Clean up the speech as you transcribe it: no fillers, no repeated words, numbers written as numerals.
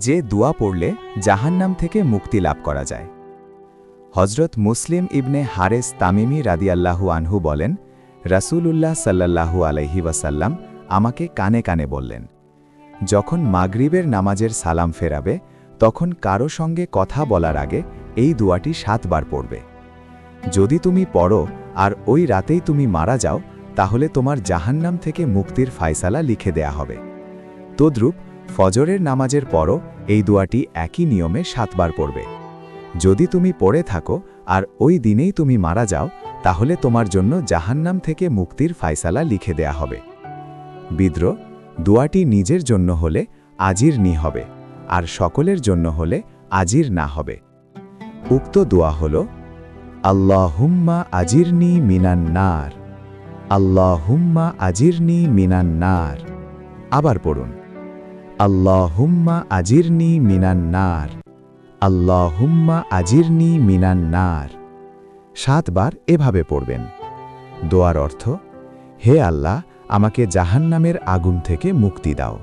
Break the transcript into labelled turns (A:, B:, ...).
A: যে দোয়া পড়লে জাহান্নাম থেকে মুক্তি লাভ করা যায়। হজরত মুসলিম ইবনে হারেস তামিমি রাদিয়াল্লাহু আনহু বলেন, রাসূলুল্লাহ সাল্লাল্লাহু আলাইহি ওয়াসাল্লাম আমাকে কানে কানে বললেন, যখন মাগরিবের নামাজের সালাম ফেরাবে তখন কারো সঙ্গে কথা বলার আগে এই দোয়াটি 7 বার পড়বে। যদি তুমি পড়ো আর ওই রাতেই তুমি মারা যাও, তাহলে তোমার জাহান্নাম থেকে মুক্তির ফায়সালা লিখে দেয়া হবে। তদ্রূপ ফজরের নামাজের পরও এই দোয়াটি একই নিয়মে 7 বার পড়বে। যদি তুমি পড়ে থাকো আর ওই দিনেই তুমি মারা যাও, তাহলে তোমার জন্য জাহান্নাম থেকে মুক্তির ফায়সালা লিখে দেয়া হবে। বিদ্রোহ দোয়াটি নিজের জন্য হলে আজির নি হবে, আর সকলের জন্য হলে আজির না হবে। উক্ত দোয়া হল, আল্লাহুম্মা আজিরনি মিনান নার, আল্লাহুম্মা আজিরনি মিনান নার। আবার পড়ুন, আল্লাহুম্মা আজিরনি মিনান নার, আল্লাহুম্মা আজিরনি মিনান নার। 7 বার এভাবে পড়বেন। দোয়ার অর্থ, হে আল্লাহ, আমাকে জাহান্নামের আগুন থেকে মুক্তি দাও।